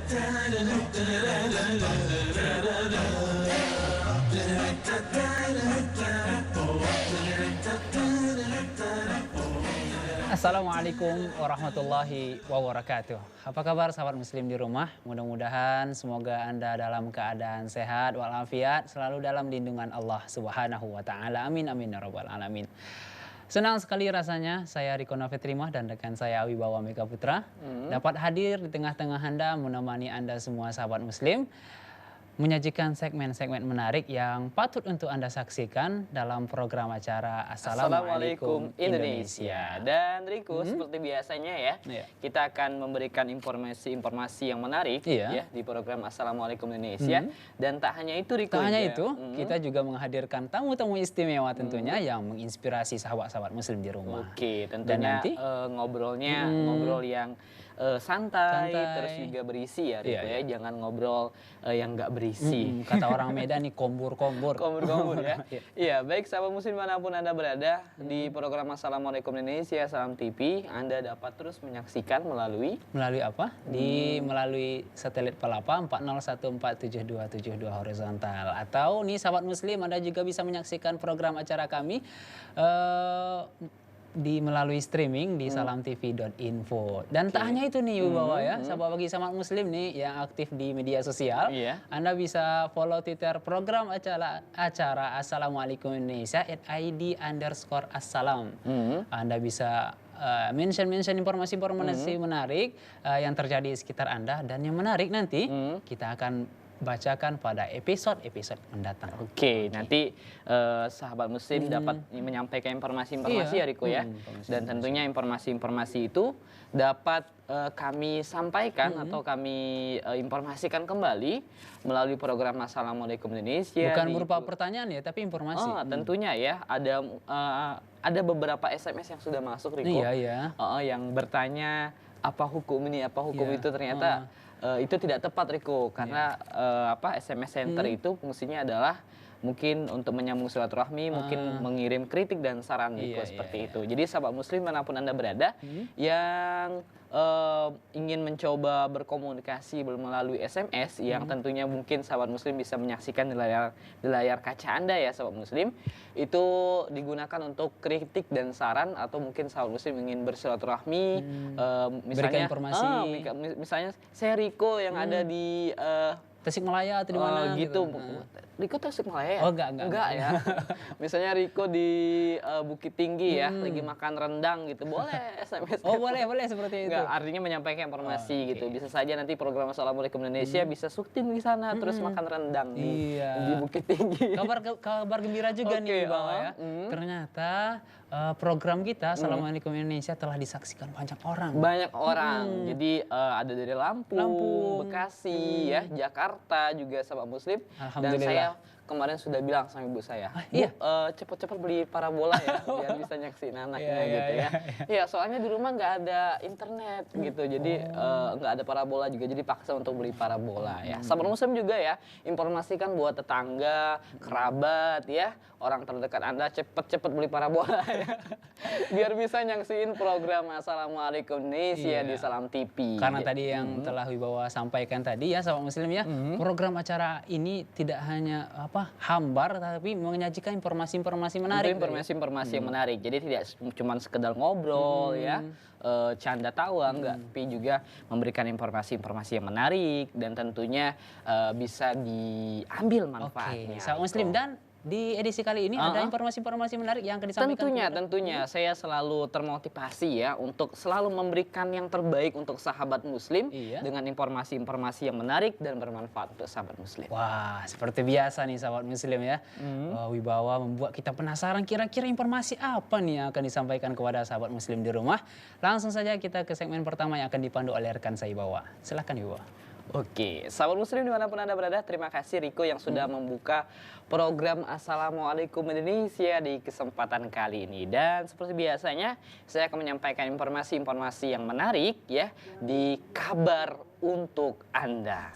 Assalamualaikum warahmatullahi wabarakatuh. Apa kabar sahabat muslim di rumah? Mudah-mudahan semoga Anda dalam keadaan sehat walafiat, selalu dalam lindungan Allah Subhanahu wa taala. Amin amin ya rabbal alamin. Senang sekali rasanya saya Riko Nafitrimah dan rekan saya Wibawa Mega Putra dapat hadir di tengah-tengah Anda, menemani Anda semua sahabat muslim, menyajikan segmen-segmen menarik yang patut untuk Anda saksikan dalam program acara Assalamualaikum Indonesia. Dan Riko, seperti biasanya ya, kita akan memberikan informasi-informasi yang menarik ya di program Assalamualaikum Indonesia. Dan tak hanya itu Riko. Tak hanya itu, kita juga menghadirkan tamu-tamu istimewa tentunya yang menginspirasi sahabat-sahabat muslim di rumah. Oke, tentunya Dan nanti ngobrol yang santai, terus juga berisi ya Riko ya. Jangan ngobrol yang nggak berisi. Kata orang Medan nih kombur-kombur. Kombur-kombur ya. Iya, baik sahabat muslim manapun Anda berada di program Assalamualaikum Indonesia Salam TV, Anda dapat terus menyaksikan melalui apa? Melalui satelit Palapa 40147272 horizontal. Atau nih sahabat muslim, Anda juga bisa menyaksikan program acara kami melalui streaming di salamtv.info. Dan tak hanya itu nih Wibawa ya, sahabat bagi sahabat muslim nih yang aktif di media sosial, Anda bisa follow Twitter program acara Assalamualaikum Indonesia @id_assalam. Anda bisa mention informasi-informasi menarik yang terjadi di sekitar Anda, dan yang menarik nanti kita akan bacakan pada episode mendatang. Oke, nanti sahabat muslim dapat menyampaikan informasi-informasi ya Riko ya. Dan tentunya informasi-informasi itu dapat kami sampaikan atau kami informasikan kembali melalui program Assalamualaikum Indonesia. Bukan berupa pertanyaan ya, tapi informasi. Tentunya ya, ada beberapa SMS yang sudah masuk Riko. Yang bertanya apa hukum ini, apa hukum itu, ternyata itu tidak tepat Riko, karena SMS Center itu fungsinya adalah mungkin untuk menyambung silaturahmi, mungkin mengirim kritik dan saran Riko seperti itu. Jadi sahabat muslim manapun Anda berada yang ingin mencoba berkomunikasi melalui SMS yang tentunya mungkin sahabat muslim bisa menyaksikan di layar kaca Anda ya sahabat muslim, itu digunakan untuk kritik dan saran, atau mungkin sahabat muslim ingin bersilaturahmi, misalnya misalnya saya Riko yang ada di Tasikmalaya atau di mana gitu. Riko Tasikmalaya ya? Oh enggak ya. Misalnya Riko di Bukit Tinggi ya, lagi makan rendang gitu. Boleh SMS. Oh boleh seperti itu. Enggak, artinya menyampaikan informasi gitu. Bisa saja nanti program Assalamualaikum Indonesia bisa syuting di sana, terus makan rendang di Bukit Tinggi. Kabar gembira juga nih Bang ya. Ternyata program kita Assalamualaikum Indonesia telah disaksikan banyak orang. Banyak orang. Jadi ada dari Lampung, Bekasi ya, Jakarta juga sahabat muslim. Dan saya kemarin sudah bilang sama ibu saya, Bu, cepet-cepet beli parabola ya, biar bisa nyaksin anaknya gitu ya. Iya, soalnya di rumah nggak ada internet gitu, jadi nggak ada parabola juga, jadi paksa untuk beli parabola ya. Sahabat muslim juga ya, informasikan buat tetangga, kerabat ya, orang terdekat Anda, cepet-cepet beli parabola ya, biar bisa nyaksiin program Assalamualaikum Indonesia di Salam TV. Karena tadi yang telah Wibawa sampaikan tadi ya sahabat muslim ya, program acara ini tidak hanya hambar, tapi menyajikan informasi-informasi menarik. Informasi-informasi yang menarik. Jadi tidak cuma sekedar ngobrol ya, canda tawa enggak, tapi juga memberikan informasi-informasi yang menarik dan tentunya bisa diambil manfaatnya. Sahabat muslim, dan di edisi kali ini ada informasi-informasi menarik yang akan disampaikan. Tentunya saya selalu termotivasi ya untuk selalu memberikan yang terbaik untuk sahabat muslim dengan informasi-informasi yang menarik dan bermanfaat untuk sahabat muslim. Wah, seperti biasa nih sahabat muslim ya. Wibawa membuat kita penasaran kira-kira informasi apa nih yang akan disampaikan kepada sahabat muslim di rumah. Langsung saja kita ke segmen pertama yang akan dipandu oleh rekan saya Wibawa. Silakan Wibawa. Oke, sahabat muslim dimanapun Anda berada, terima kasih Riko yang sudah membuka program Assalamualaikum Indonesia di kesempatan kali ini. Dan seperti biasanya, saya akan menyampaikan informasi-informasi yang menarik ya di kabar untuk Anda.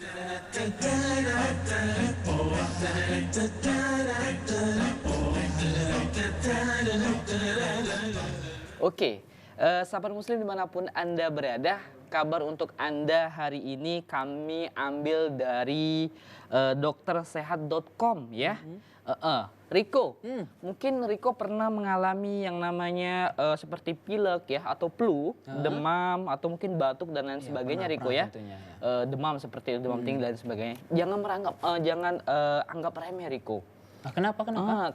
Oke, sahabat muslim dimanapun Anda berada, kabar untuk Anda hari ini kami ambil dari doktersehat.com ya. Riko, mungkin Riko pernah mengalami yang namanya seperti pilek ya, atau flu, demam, atau mungkin batuk dan lain sebagainya, Riko ya. Demam seperti demam tinggi dan sebagainya. Jangan anggap remeh, Riko. Kenapa?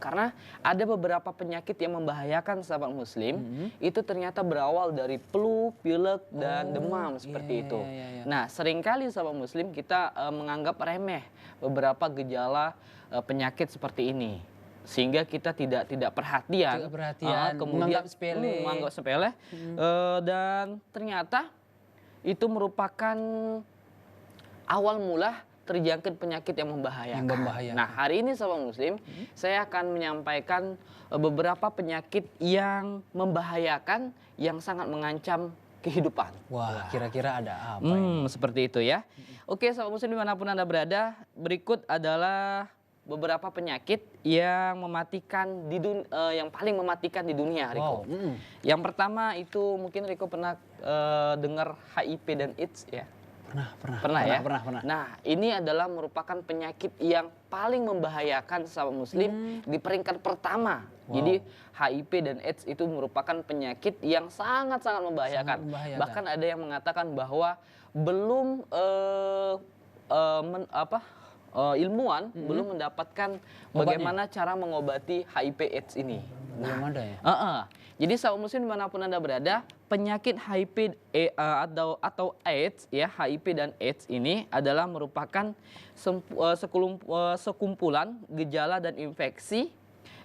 Karena ada beberapa penyakit yang membahayakan sahabat muslim, itu ternyata berawal dari flu, pilek, dan demam seperti itu. Nah, seringkali sahabat muslim kita menganggap remeh beberapa gejala penyakit seperti ini. Sehingga kita tidak perhatian, kemudian menganggap sepele, dan ternyata itu merupakan awal mula terjangkit penyakit yang membahayakan. Nah, hari ini sahabat muslim, saya akan menyampaikan beberapa penyakit yang membahayakan, yang sangat mengancam kehidupan. Wah, kira-kira ada apa ini? Seperti itu ya. Oke, sahabat muslim dimanapun Anda berada, berikut adalah beberapa penyakit yang mematikan yang paling mematikan di dunia, Riko. Yang pertama itu mungkin Riko pernah dengar HIV dan AIDS ya. Pernah. Nah, ini adalah merupakan penyakit yang paling membahayakan sahabat muslim di peringkat pertama. Jadi HIV dan AIDS itu merupakan penyakit yang sangat-sangat membahayakan. Bahkan ada yang mengatakan bahwa belum ilmuwan belum mendapatkan bagaimana cara mengobati HIV AIDS ini. Belum ada ya? Jadi sahabat muslim dimanapun Anda berada, penyakit HIV atau AIDS ya, HIV dan AIDS ini adalah merupakan sekumpulan gejala dan infeksi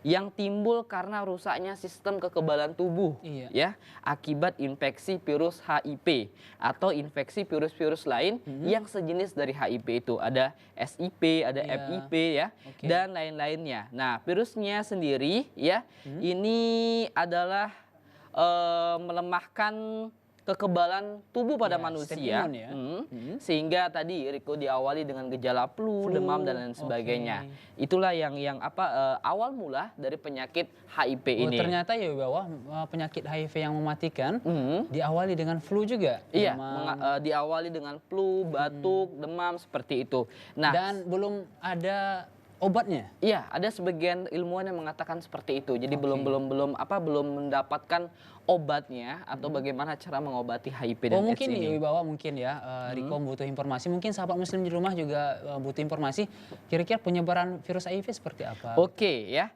yang timbul karena rusaknya sistem kekebalan tubuh ya, akibat infeksi virus HIV atau infeksi virus-virus lain yang sejenis dari HIV itu. Ada SIP, ada FIP ya, dan lain-lainnya. Nah, virusnya sendiri ya, ini adalah melemahkan kekebalan tubuh pada manusia, sehingga tadi Riko diawali dengan gejala flu, demam dan lain sebagainya. Itulah yang awal mula dari penyakit HIV ini. Ternyata ya bahwa penyakit HIV yang mematikan diawali dengan flu juga. Iya, diawali dengan flu, batuk, demam seperti itu. Nah, dan belum ada obatnya? Iya, ada sebagian ilmuwan yang mengatakan seperti itu. Jadi belum mendapatkan obatnya atau bagaimana cara mengobati HIV dan AIDS mungkin ini. Mungkin ya, Riko butuh informasi. Mungkin sahabat muslim di rumah juga butuh informasi. Kira-kira penyebaran virus HIV seperti apa? Oke ya.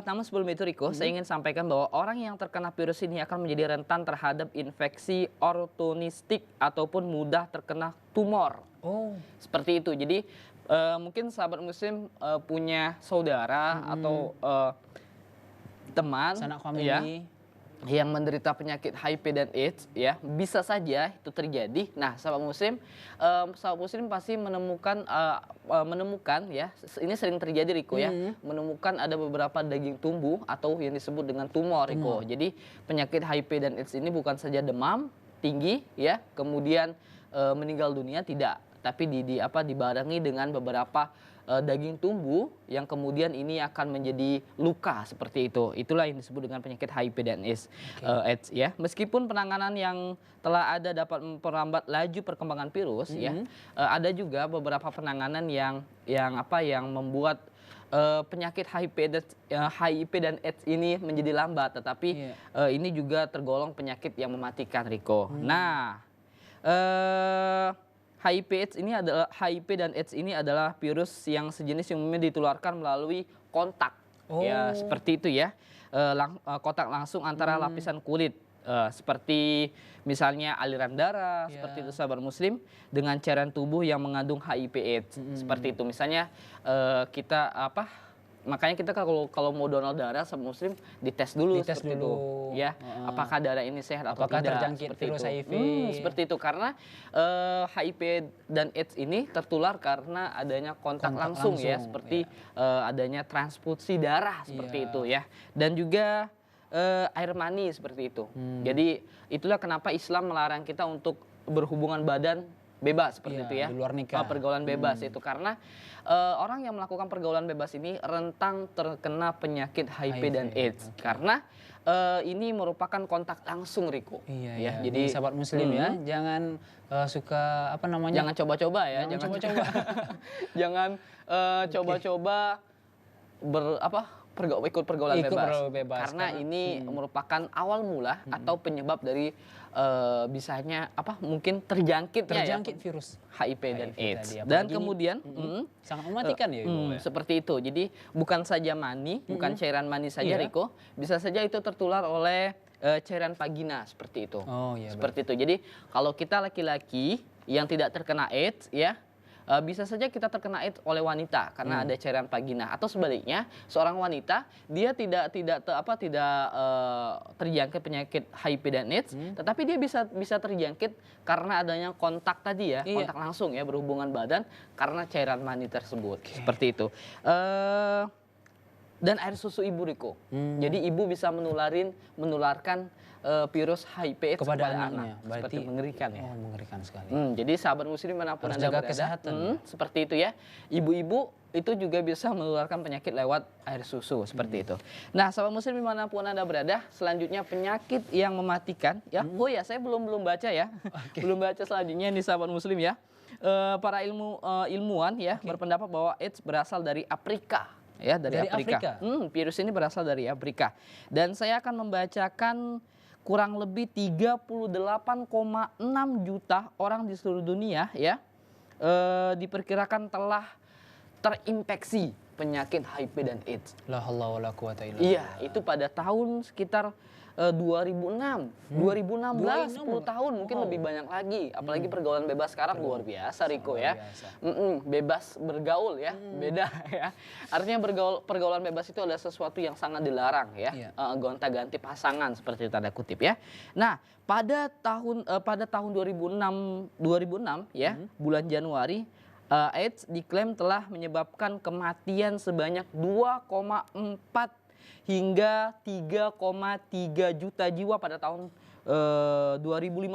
Namun sebelum itu Riko, saya ingin sampaikan bahwa orang yang terkena virus ini akan menjadi rentan terhadap infeksi ortonistik ataupun mudah terkena tumor. Seperti itu. Jadi mungkin sahabat muslim punya saudara atau teman sanak famili ya, yang menderita penyakit HIV dan AIDS ya, bisa saja itu terjadi. Nah, sahabat muslim pasti menemukan ya, ini sering terjadi Riko ya, menemukan ada beberapa daging tumbuh atau yang disebut dengan tumor Riko. Jadi penyakit HIV dan AIDS ini bukan saja demam tinggi ya, kemudian meninggal dunia, tidak, tapi dibarengi dengan beberapa daging tumbuh yang kemudian ini akan menjadi luka seperti itu. Itulah yang disebut dengan penyakit HIV dan AIDS ya. Meskipun penanganan yang telah ada dapat memperlambat laju perkembangan virus ya, ada juga beberapa penanganan yang membuat penyakit HIV dan AIDS ini menjadi lambat, tetapi ini juga tergolong penyakit yang mematikan, Riko. Nah, HIV dan AIDS ini adalah virus yang sejenis yang umumnya ditularkan melalui kontak. Ya, seperti itu ya. Kontak langsung antara lapisan kulit. Seperti misalnya aliran darah, seperti itu sahabat muslim, dengan cairan tubuh yang mengandung HIV AIDS. Seperti itu. Misalnya makanya kita kalau mau donor darah sama muslim dites dulu seperti itu ya, apakah darah ini sehat atau apakah tidak, terjangkit virus HIV. Seperti itu, karena HIV dan AIDS ini tertular karena adanya kontak langsung ya, seperti adanya transfusi darah seperti itu ya, dan juga air mani seperti itu. Jadi itulah kenapa Islam melarang kita untuk berhubungan badan bebas seperti itu ya, di luar nikah. Pergaulan bebas itu karena orang yang melakukan pergaulan bebas ini rentan terkena penyakit HIV dan AIDS karena ini merupakan kontak langsung, Riko. Iya, ya. Jadi sahabat muslim ya, jangan suka apa namanya? Jangan coba-coba ya, jangan coba-coba. Jangan coba-coba ikut pergaulan bebas. Karena ini merupakan awal mula atau penyebab dari bisanya mungkin terjangkitnya virus HIV dan AIDS. Dan kemudian sangat mematikan ya. Seperti itu. Jadi bukan saja mani, bukan cairan mani saja, Riko, bisa saja itu tertular oleh cairan vagina seperti itu. Oh iya. Seperti itu. Jadi kalau kita laki-laki yang tidak terkena AIDS ya, bisa saja kita terkena AIDS oleh wanita karena ada cairan vagina, atau sebaliknya seorang wanita dia tidak terjangkit penyakit HIV dan AIDS, tetapi dia bisa terjangkit karena adanya kontak tadi ya, kontak langsung ya, berhubungan badan karena cairan mani tersebut. Seperti itu. Dan air susu ibu, Riko. Jadi ibu bisa menularkan virus HIV kepada anaknya. Seperti mengerikan ya. Oh, mengerikan sekali. Jadi sahabat muslim manapun harus Anda jaga berada, kesehatan. Seperti itu ya. Ibu-ibu itu juga bisa menularkan penyakit lewat air susu seperti itu. Nah, sahabat muslim dimanapun Anda berada, selanjutnya penyakit yang mematikan ya. Oh ya, saya belum baca ya. Belum baca selanjutnya nih sahabat muslim ya. Para ilmuwan ya berpendapat bahwa AIDS berasal dari Afrika. Ya, dari Afrika. Virus ini berasal dari Afrika. Dan saya akan membacakan kurang lebih 38,6 juta orang di seluruh dunia ya diperkirakan telah terinfeksi penyakit HIV dan AIDS. La haula wala quwata illa billah. Iya, itu pada tahun sekitar 2006, 2016, 10 tahun mungkin lebih banyak lagi. Apalagi pergaulan bebas sekarang luar biasa, Riko ya. Bebas bergaul ya, beda ya. Artinya pergaulan bebas itu adalah sesuatu yang sangat dilarang ya. Gonta-ganti pasangan seperti tanda kutip ya. Nah, pada tahun 2006 ya, bulan Januari, AIDS diklaim telah menyebabkan kematian sebanyak 2,4 hingga 3,3 juta jiwa pada tahun 2005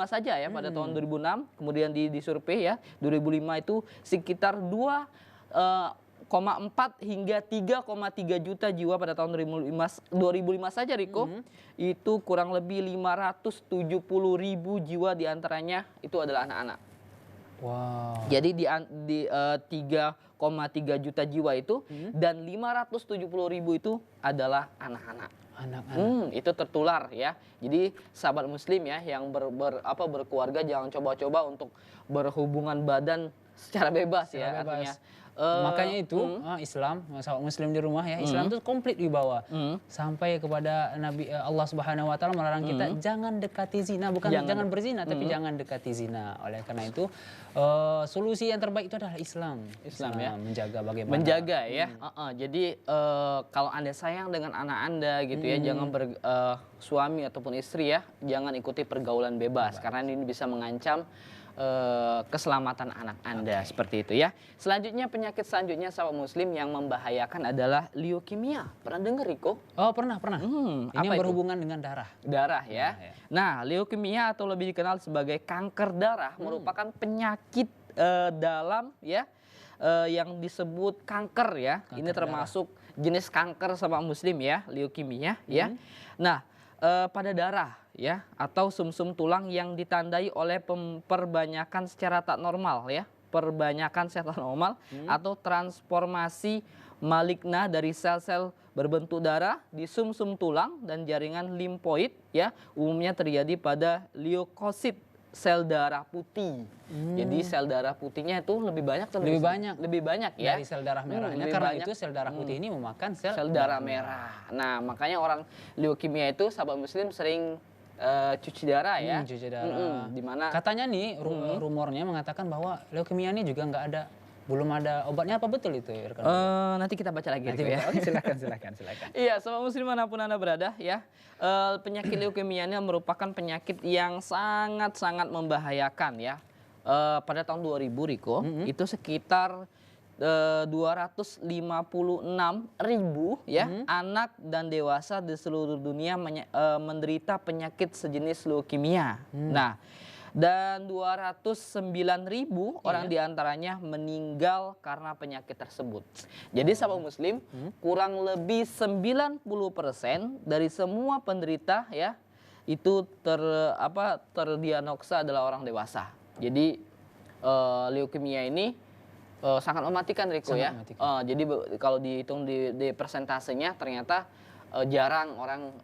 saja ya, pada tahun 2006. Kemudian disurvei ya, 2005 itu sekitar 2,4 hingga 3,3 juta jiwa pada tahun 2005 saja, Riko. Itu kurang lebih 570.000 jiwa diantaranya itu adalah anak-anak. Wow. Jadi di 3,3 juta jiwa itu dan 570.000 itu adalah anak-anak. Itu tertular ya. Jadi sahabat muslim ya yang berkeluarga jangan coba-coba untuk berhubungan badan secara bebas ya. Artinya makanya itu Islam, sahabat muslim di rumah ya, Islam itu komplit dibawa sampai kepada Nabi Allah Subhanahu wa taala melarang kita jangan dekati zina, bukan jangan berzina tapi jangan dekati zina. Oleh karena itu solusi yang terbaik itu adalah Islam ya, menjaga bagaimana menjaga ya. Jadi kalau Anda sayang dengan anak Anda gitu ya, jangan suami ataupun istri ya, jangan ikuti pergaulan bebas karena ini bisa mengancam keselamatan anak Anda seperti itu ya. Selanjutnya penyakit selanjutnya sahabat muslim yang membahayakan adalah leukemia. Pernah dengar, Riko? Oh, pernah. Ini yang berhubungan dengan darah. Darah ya. Nah, leukemia atau lebih dikenal sebagai kanker darah merupakan penyakit dalam ya yang disebut kanker ya. Ini termasuk jenis kanker sahabat muslim ya, leukemia ya. Nah, pada darah ya atau sumsum tulang yang ditandai oleh perbanyakan secara tak normal ya, perbanyakan secara normal atau transformasi maligna dari sel-sel berbentuk darah di sumsum tulang dan jaringan limfoid ya, umumnya terjadi pada leukosit, sel darah putih. Jadi sel darah putihnya itu lebih banyak ya dari sel darah merahnya, karena itu sel darah putih ini memakan sel darah merah. Nah, makanya orang leukemia itu sahabat muslim sering cuci darah ya. Cuci darah. Dimana katanya nih rumornya mengatakan bahwa leukemia ini juga belum ada obatnya, apa betul itu ya? Nanti kita baca lagi ya. Silakan. Iya, sahabat muslim manapun Anda berada ya. Penyakit leukemia ini merupakan penyakit yang sangat membahayakan ya. Pada tahun 2000, Riko, itu sekitar 256.000 ya anak dan dewasa di seluruh dunia menderita penyakit sejenis leukemia. Nah, Dan 209.000 orang diantaranya meninggal karena penyakit tersebut. Jadi sahabat muslim, kurang lebih 90% dari semua penderita ya itu terdiagnosa adalah orang dewasa. Jadi leukemia ini sangat mematikan, Riko, ya. Jadi kalau dihitung di persentasenya ternyata jarang orang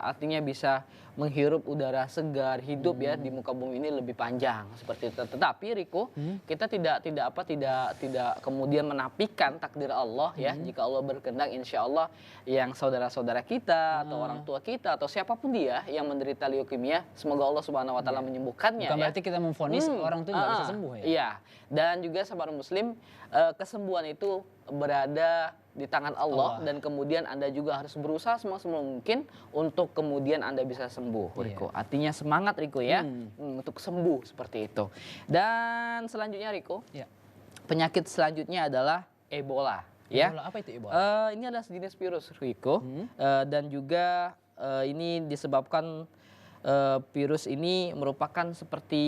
artinya bisa menghirup udara segar, hidup ya di muka bumi ini lebih panjang seperti itu. Tetapi Riko, kita tidak kemudian menafikan takdir Allah ya. Jika Allah berkehendak, insya Allah yang saudara-saudara kita atau orang tua kita atau siapapun dia yang menderita leukemia, semoga Allah Subhanahu Wa Taala menyembuhkannya. Bukan berarti kita memvonis orang itu nggak bisa sembuh ya. Iya. Dan juga sahabat muslim, kesembuhan itu berada di tangan Allah, dan kemudian Anda juga harus berusaha semaksimal mungkin untuk kemudian Anda bisa sembuh, Riko. Artinya semangat, Riko, ya, untuk sembuh seperti itu. Dan selanjutnya, Riko, penyakit selanjutnya adalah Ebola. Ebola, apa itu Ebola? Ini adalah sejenis virus, Riko, dan juga ini disebabkan virus ini merupakan seperti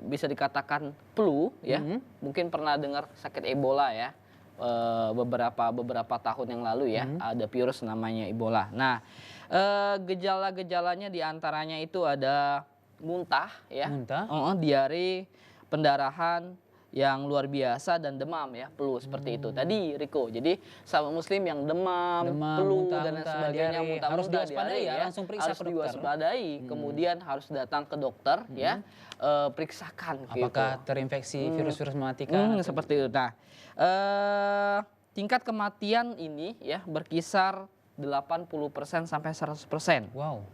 bisa dikatakan flu, ya. Mungkin pernah dengar sakit Ebola ya. Beberapa tahun yang lalu ya, ada virus namanya Ebola. Nah, gejala-gejalanya diantaranya itu ada muntah ya, diare, pendarahan yang luar biasa dan demam ya, flu seperti itu. Tadi Riko, jadi sahabat muslim yang demam, flu dan lain sebagainya, muntah-muntah, harus diwaspadai ya, langsung periksa harus ke dokter. diwaspadai. Kemudian harus datang ke dokter ya, periksakan. Apakah terinfeksi virus-virus mematikan? Seperti itu. Nah, tingkat kematian ini ya berkisar 80% sampai 100%. Wow.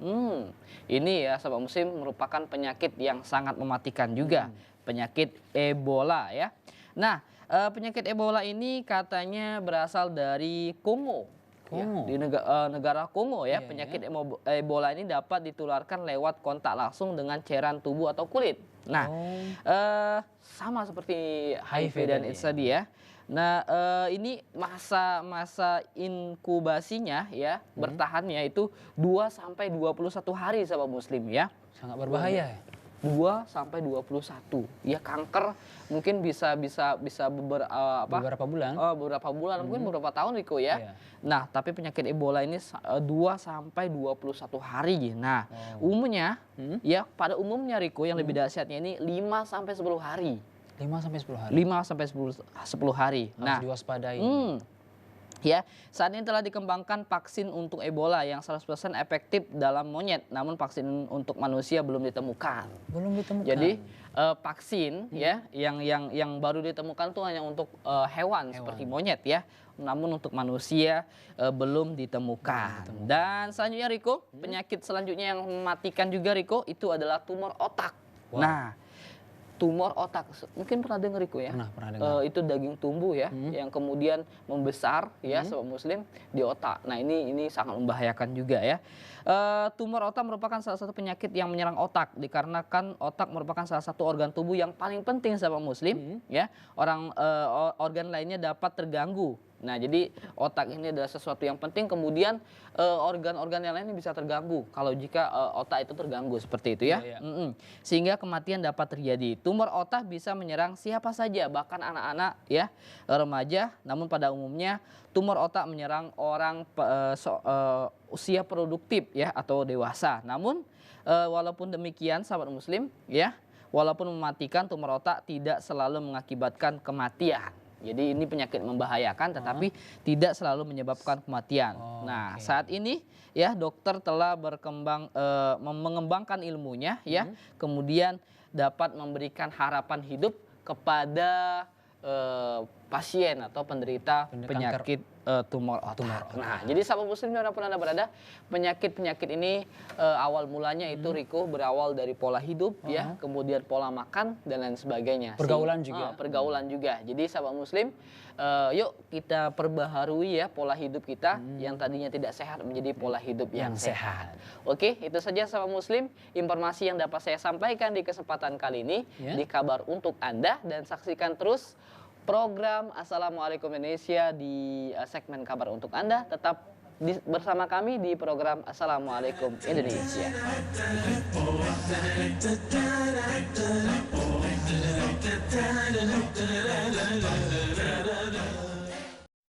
Ini ya sahabat muslim merupakan penyakit yang sangat mematikan juga. Penyakit Ebola ya. Nah, penyakit Ebola ini katanya berasal dari Kongo. Ya, di negara Kongo ya. Penyakit Ebola ini dapat ditularkan lewat kontak langsung dengan cairan tubuh atau kulit. Nah, sama seperti HIV dan AIDS tadi ya. Nah, ini masa inkubasinya ya, bertahannya itu 2 sampai 21 hari sahabat muslim ya. Sangat berbahaya ya. 2 sampai 21. Ya, kanker mungkin bisa beberapa bulan. Beberapa bulan, mungkin beberapa tahun, Riko ya. Nah, tapi penyakit Ebola ini 2 sampai 21 hari. Nah, umumnya ya, pada umumnya Riko yang lebih dahsyatnya ini 5 sampai 10 hari. 5 sampai 10 hari. 5 sampai 10 hari. Harus diwaspadai. Ya, saat ini telah dikembangkan vaksin untuk Ebola yang 100% efektif dalam monyet, namun vaksin untuk manusia belum ditemukan. Belum ditemukan. Jadi vaksin ya yang baru ditemukan tuh hanya untuk hewan seperti monyet ya, namun untuk manusia belum ditemukan. Dan selanjutnya Riko, penyakit selanjutnya yang mematikan juga Riko itu adalah tumor otak. Wow. Nah, tumor otak, mungkin pernah dengar Riko ya? Pernah dengar. Itu daging tumbuh ya, yang kemudian membesar ya, sobat muslim, di otak. Nah, ini sangat membahayakan juga ya. Tumor otak merupakan salah satu penyakit yang menyerang otak, dikarenakan otak merupakan salah satu organ tubuh yang paling penting sahabat muslim ya. Organ lainnya dapat terganggu. Nah, jadi otak ini adalah sesuatu yang penting, kemudian organ-organ yang lain bisa terganggu kalau jika otak itu terganggu seperti itu ya. Sehingga kematian dapat terjadi. Tumor otak bisa menyerang siapa saja, bahkan anak-anak ya, remaja, namun pada umumnya tumor otak menyerang orang usia produktif ya atau dewasa. Namun walaupun demikian sahabat muslim ya, walaupun mematikan, tumor otak tidak selalu mengakibatkan kematian. Jadi ini penyakit membahayakan tetapi tidak selalu menyebabkan kematian. Saat ini ya dokter telah mengembangkan ilmunya ya, kemudian dapat memberikan harapan hidup kepada pasien atau penderita penyakit tumor otak. Nah, jadi sahabat muslim dimanapun Anda berada, penyakit-penyakit ini awal mulanya itu Riko berawal dari pola hidup ya, kemudian pola makan dan lain sebagainya. Pergaulan juga. Pergaulan juga. Jadi sahabat muslim, yuk kita perbaharui ya pola hidup kita yang tadinya tidak sehat menjadi pola hidup yang sehat. Oke, itu saja sahabat muslim informasi yang dapat saya sampaikan di kesempatan kali ini di Kabar Untuk Anda, dan saksikan terus program Assalamualaikum Indonesia di segmen Kabar Untuk Anda. Tetap bersama kami di program Assalamualaikum Indonesia.